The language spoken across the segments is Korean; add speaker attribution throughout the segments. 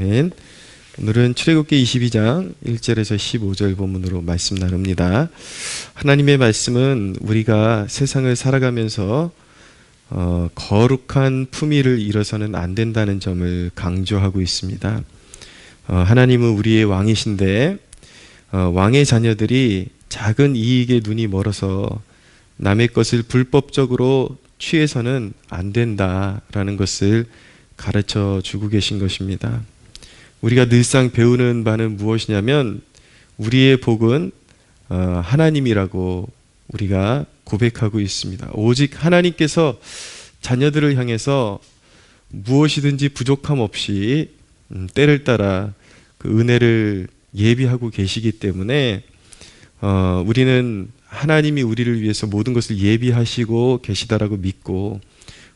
Speaker 1: 아멘. 오늘은 출애굽기 22장 1절에서 15절 본문으로 말씀 나눕니다. 하나님의 말씀은 우리가 세상을 살아가면서 거룩한 품위를 잃어서는 안 된다는 점을 강조하고 있습니다. 하나님은 우리의 왕이신데 왕의 자녀들이 작은 이익에 눈이 멀어서 남의 것을 불법적으로 취해서는 안 된다라는 것을 가르쳐 주고 계신 것입니다. 우리가 늘상 배우는 바는 무엇이냐면 우리의 복은 하나님이라고 우리가 고백하고 있습니다. 오직 하나님께서 자녀들을 향해서 무엇이든지 부족함 없이 때를 따라 그 은혜를 예비하고 계시기 때문에 우리는 하나님이 우리를 위해서 모든 것을 예비하시고 계시다라고 믿고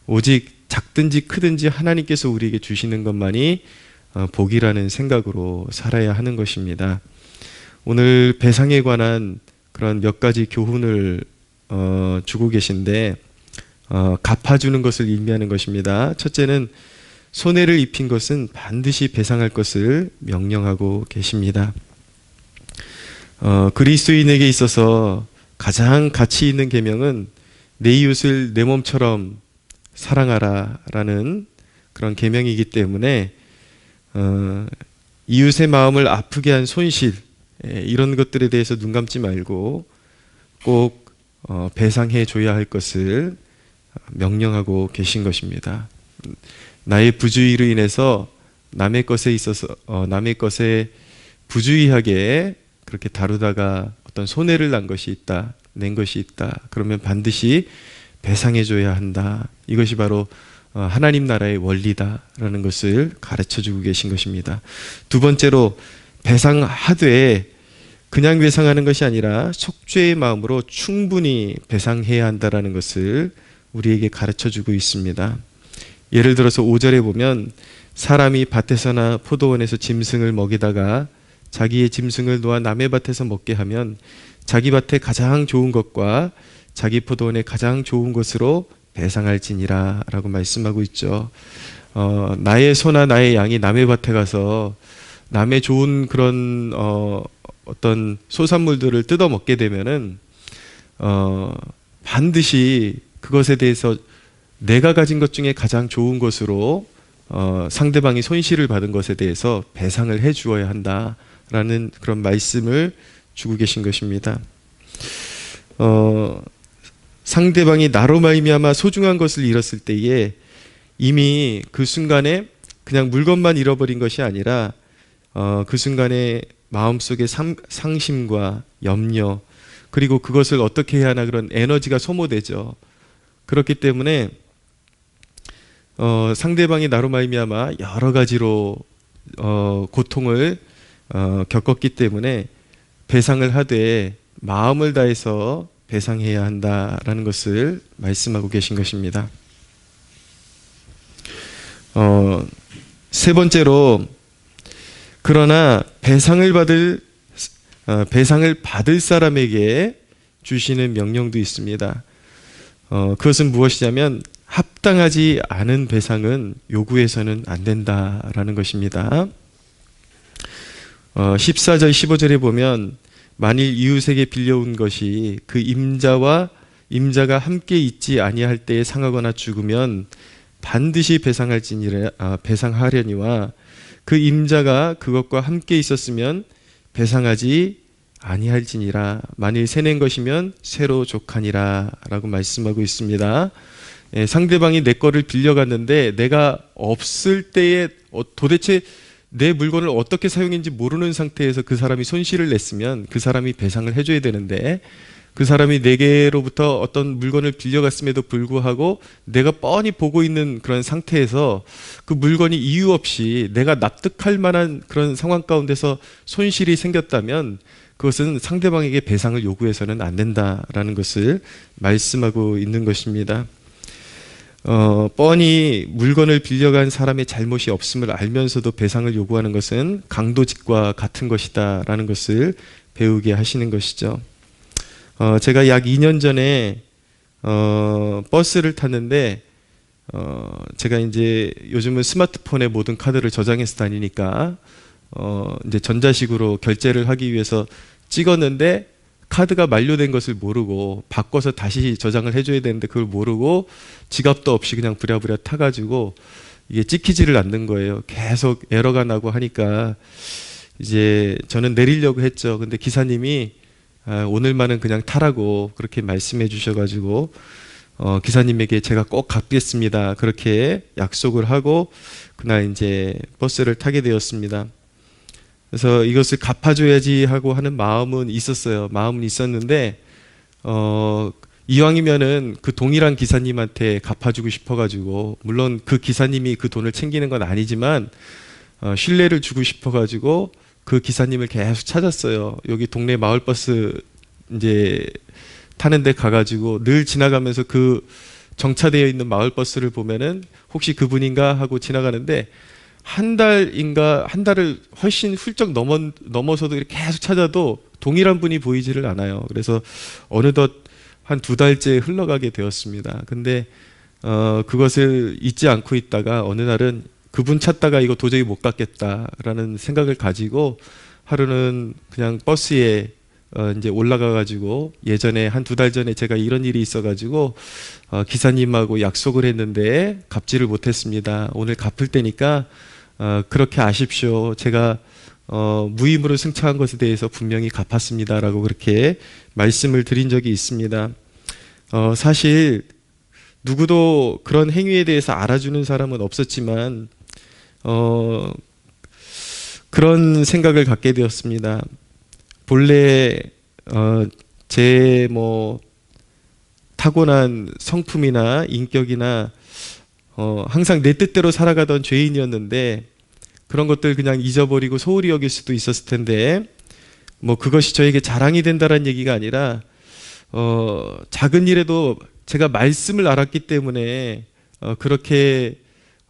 Speaker 1: 오직 작든지 크든지 하나님께서 우리에게 주시는 것만이 복이라는 생각으로 살아야 하는 것입니다. 오늘 배상에 관한 그런 몇 가지 교훈을 주고 계신데 갚아주는 것을 의미하는 것입니다. 첫째는 손해를 입힌 것은 반드시 배상할 것을 명령하고 계십니다. 그리스도인에게 있어서 가장 가치 있는 계명은 내 이웃을 내 몸처럼 사랑하라라는 그런 계명이기 때문에 이웃의 마음을 아프게 한 손실 이런 것들에 대해서 눈 감지 말고 꼭 배상해 줘야 할 것을 명령하고 계신 것입니다. 나의 부주의로 인해서 남의 것에 있어서 남의 것에 부주의하게 그렇게 다루다가 어떤 손해를 낸 것이 있다. 그러면 반드시 배상해 줘야 한다. 이것이 바로 하나님 나라의 원리다라는 것을 가르쳐주고 계신 것입니다. 두 번째로 배상하되 그냥 배상하는 것이 아니라 속죄의 마음으로 충분히 배상해야 한다라는 것을 우리에게 가르쳐주고 있습니다. 예를 들어서 5절에 보면 사람이 밭에서나 포도원에서 짐승을 먹이다가 자기의 짐승을 놓아 남의 밭에서 먹게 하면 자기 밭에 가장 좋은 것과 자기 포도원에 가장 좋은 것으로 배상할지니라 라고 말씀하고 있죠. 나의 소나 나의 양이 남의 밭에 가서 남의 좋은 그런 어떤 소산물들을 뜯어 먹게 되면은 반드시 그것에 대해서 내가 가진 것 중에 가장 좋은 것으로 상대방이 손실을 받은 것에 대해서 배상을 해 주어야 한다라는 그런 말씀을 주고 계신 것입니다. 상대방이 나로 말미암아 소중한 것을 잃었을 때에 이미 그 순간에 그냥 물건만 잃어버린 것이 아니라 그 순간에 마음속에 상심과 염려 그리고 그것을 어떻게 해야 하나 그런 에너지가 소모되죠. 그렇기 때문에 상대방이 나로 말미암아 여러 가지로 고통을 겪었기 때문에 배상을 하되 마음을 다해서 배상해야 한다라는 것을 말씀하고 계신 것입니다. 세 번째로 그러나 배상을 받을 사람에게 주시는 명령도 있습니다. 그것은 무엇이냐면 합당하지 않은 배상은 요구해서는 안 된다라는 것입니다. 14절 15절에 보면 만일 이웃에게 빌려온 것이 그 임자가 함께 있지 아니할 때에 상하거나 죽으면 반드시 배상하려니와 그 임자가 그것과 함께 있었으면 배상하지 아니할지니라. 만일 새낸 것이면 새로 족하니라 라고 말씀하고 있습니다. 상대방이 내 거를 빌려갔는데 내가 없을 때에 도대체 내 물건을 어떻게 사용했는지 모르는 상태에서 그 사람이 손실을 냈으면 그 사람이 배상을 해줘야 되는데 그 사람이 내게로부터 어떤 물건을 빌려갔음에도 불구하고 내가 뻔히 보고 있는 그런 상태에서 그 물건이 이유 없이 내가 납득할 만한 그런 상황 가운데서 손실이 생겼다면 그것은 상대방에게 배상을 요구해서는 안 된다라는 것을 말씀하고 있는 것입니다. 뻔히 물건을 빌려간 사람의 잘못이 없음을 알면서도 배상을 요구하는 것은 강도짓과 같은 것이다 라는 것을 배우게 하시는 것이죠. 제가 약 2년 전에 버스를 탔는데 제가 이제 요즘은 스마트폰에 모든 카드를 저장해서 다니니까 이제 전자식으로 결제를 하기 위해서 찍었는데 카드가 만료된 것을 모르고 바꿔서 다시 저장을 해줘야 되는데 그걸 모르고 지갑도 없이 그냥 부랴부랴 타가지고 이게 찍히지를 않는 거예요. 계속 에러가 나고 하니까 이제 저는 내리려고 했죠. 근데 기사님이 오늘만은 그냥 타라고 그렇게 말씀해 주셔가지고 기사님에게 제가 꼭 갚겠습니다. 그렇게 약속을 하고 그날 이제 버스를 타게 되었습니다. 그래서 이것을 갚아줘야지 하고 하는 마음은 있었어요. 마음은 있었는데 이왕이면은 그 동일한 기사님한테 갚아주고 싶어가지고 물론 그 기사님이 그 돈을 챙기는 건 아니지만 신뢰를 주고 싶어가지고 그 기사님을 계속 찾았어요. 여기 동네 마을버스 이제 타는데 가가지고 늘 지나가면서 그 정차되어 있는 마을버스를 보면은 혹시 그분인가 하고 지나가는데 한 달을 훨씬 훌쩍 넘어서도 이렇게 계속 찾아도 동일한 분이 보이지를 않아요. 그래서 어느덧 한 2달째 흘러가게 되었습니다. 근데 그것을 잊지 않고 있다가 어느 날은 그분 찾다가 이거 도저히 못 갖겠다라는 생각을 가지고 하루는 그냥 버스에 이제 올라가가지고 예전에 한 2달 전에 제가 이런 일이 있어가지고 기사님하고 약속을 했는데 갚지를 못했습니다. 오늘 갚을 때니까 그렇게 아십시오. 제가 무임으로 승차한 것에 대해서 분명히 갚았습니다라고 그렇게 말씀을 드린 적이 있습니다. 사실 누구도 그런 행위에 대해서 알아주는 사람은 없었지만 그런 생각을 갖게 되었습니다. 본래 제 타고난 성품이나 인격이나 항상 내 뜻대로 살아가던 죄인이었는데 그런 것들 그냥 잊어버리고 소홀히 여길 수도 있었을 텐데 그것이 저에게 자랑이 된다는 얘기가 아니라 작은 일에도 제가 말씀을 알았기 때문에 그렇게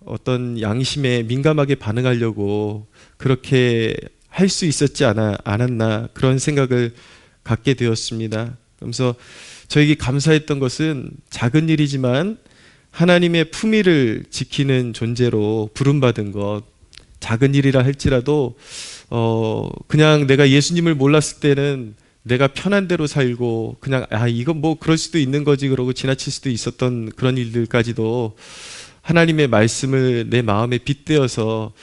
Speaker 1: 어떤 양심에 민감하게 반응하려고 그렇게 할 수 있었지 않았나 그런 생각을 갖게 되었습니다. 그러면서 저에게 감사했던 것은 작은 일이지만 하나님의 품위를 지키는 존재로 부름받은 것, 작은 일이라 할지라도 그냥 내가 예수님을 몰랐을 때는 내가 편한 대로 살고 그냥 이건 그럴 수도 있는 거지 그러고 지나칠 수도 있었던 그런 일들까지도 하나님의 말씀을 내 마음에 빗대어서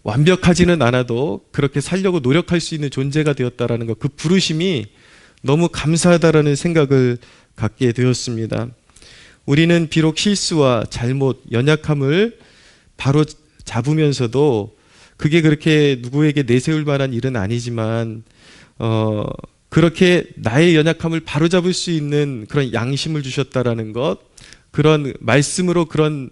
Speaker 1: 완벽하지는 않아도 그렇게 살려고 노력할 수 있는 존재가 되었다라는 것, 그 부르심이 너무 감사하다라는 생각을 갖게 되었습니다. 우리는 비록 실수와 잘못, 연약함을 바로 잡으면서도 그게 그렇게 누구에게 내세울 만한 일은 아니지만 그렇게 나의 연약함을 바로잡을 수 있는 그런 양심을 주셨다라는 것, 그런 말씀으로 그런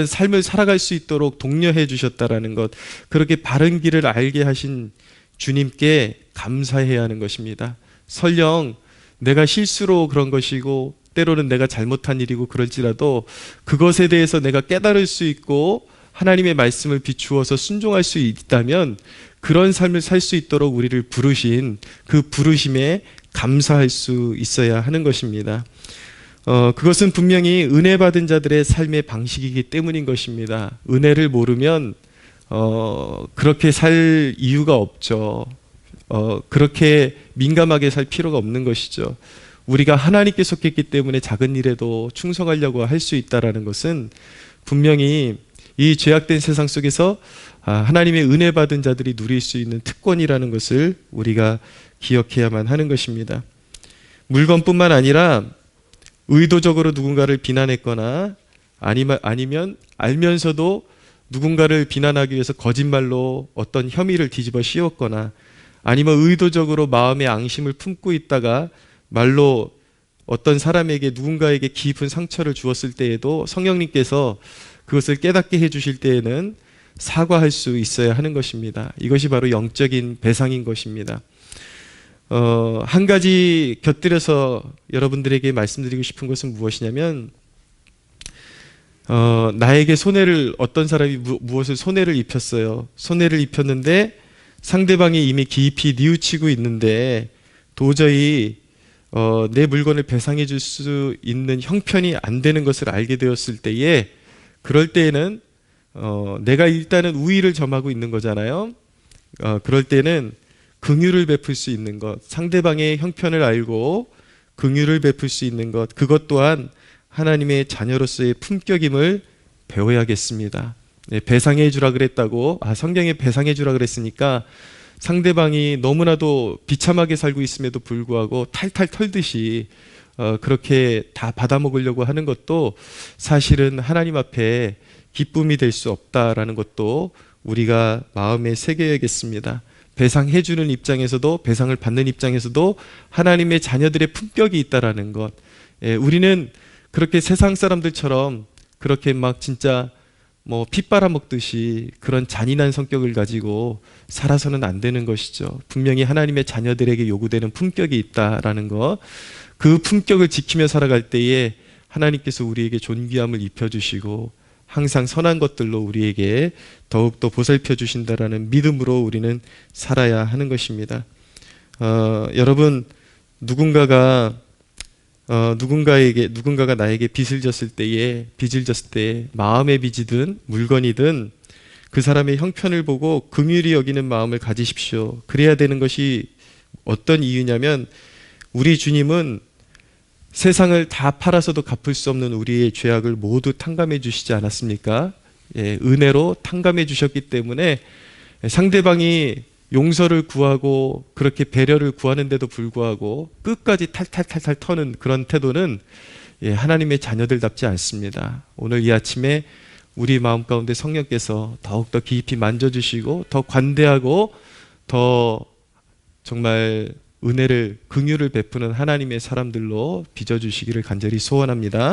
Speaker 1: 삶을 살아갈 수 있도록 독려해 주셨다라는 것, 그렇게 바른 길을 알게 하신 주님께 감사해야 하는 것입니다. 설령 내가 실수로 그런 것이고 때로는 내가 잘못한 일이고 그럴지라도 그것에 대해서 내가 깨달을 수 있고 하나님의 말씀을 비추어서 순종할 수 있다면 그런 삶을 살 수 있도록 우리를 부르신 그 부르심에 감사할 수 있어야 하는 것입니다. 그것은 분명히 은혜 받은 자들의 삶의 방식이기 때문인 것입니다. 은혜를 모르면 그렇게 살 이유가 없죠. 그렇게 민감하게 살 필요가 없는 것이죠. 우리가 하나님께 속했기 때문에 작은 일에도 충성하려고 할 수 있다는 것은 분명히 이 죄악된 세상 속에서 하나님의 은혜 받은 자들이 누릴 수 있는 특권이라는 것을 우리가 기억해야만 하는 것입니다. 물건뿐만 아니라 의도적으로 누군가를 비난했거나 아니면 알면서도 누군가를 비난하기 위해서 거짓말로 어떤 혐의를 뒤집어 씌웠거나 아니면 의도적으로 마음의 앙심을 품고 있다가 말로 어떤 사람에게 누군가에게 깊은 상처를 주었을 때에도 성령님께서 그것을 깨닫게 해주실 때에는 사과할 수 있어야 하는 것입니다. 이것이 바로 영적인 배상인 것입니다. 한 가지 곁들여서 여러분들에게 말씀드리고 싶은 것은 무엇이냐면 나에게 어떤 사람이 무엇을 손해를 입혔어요. 손해를 입혔는데 상대방이 이미 깊이 뉘우치고 있는데 도저히 내 물건을 배상해 줄 수 있는 형편이 안 되는 것을 알게 되었을 때에, 그럴 때에는 내가 일단은 우위를 점하고 있는 거잖아요. 그럴 때는 긍휼을 베풀 수 있는 것, 상대방의 형편을 알고 긍휼을 베풀 수 있는 것, 그것 또한 하나님의 자녀로서의 품격임을 배워야겠습니다. 네, 배상해 주라 그랬다고, 성경에 배상해 주라 그랬으니까 상대방이 너무나도 비참하게 살고 있음에도 불구하고 탈탈 털듯이 그렇게 다 받아먹으려고 하는 것도 사실은 하나님 앞에 기쁨이 될 수 없다라는 것도 우리가 마음에 새겨야겠습니다. 배상해 주는 입장에서도 배상을 받는 입장에서도 하나님의 자녀들의 품격이 있다라는 것. 우리는 그렇게 세상 사람들처럼 그렇게 막 진짜 피 빨아먹듯이 그런 잔인한 성격을 가지고 살아서는 안 되는 것이죠. 분명히 하나님의 자녀들에게 요구되는 품격이 있다라는 것, 그 품격을 지키며 살아갈 때에 하나님께서 우리에게 존귀함을 입혀주시고 항상 선한 것들로 우리에게 더욱더 보살펴 주신다라는 믿음으로 우리는 살아야 하는 것입니다. 여러분, 누군가가 나에게 빚을 졌을 때에 마음의 빚이든 물건이든 그 사람의 형편을 보고 긍휼히 여기는 마음을 가지십시오. 그래야 되는 것이 어떤 이유냐면, 우리 주님은 세상을 다 팔아서도 갚을 수 없는 우리의 죄악을 모두 탕감해 주시지 않았습니까? 은혜로 탕감해 주셨기 때문에 상대방이 용서를 구하고 그렇게 배려를 구하는데도 불구하고 끝까지 탈탈탈탈 터는 그런 태도는 하나님의 자녀들답지 않습니다. 오늘 이 아침에 우리 마음 가운데 성령께서 더욱더 깊이 만져주시고 더 관대하고 더 정말 은혜를 긍휼을 베푸는 하나님의 사람들로 빚어주시기를 간절히 소원합니다.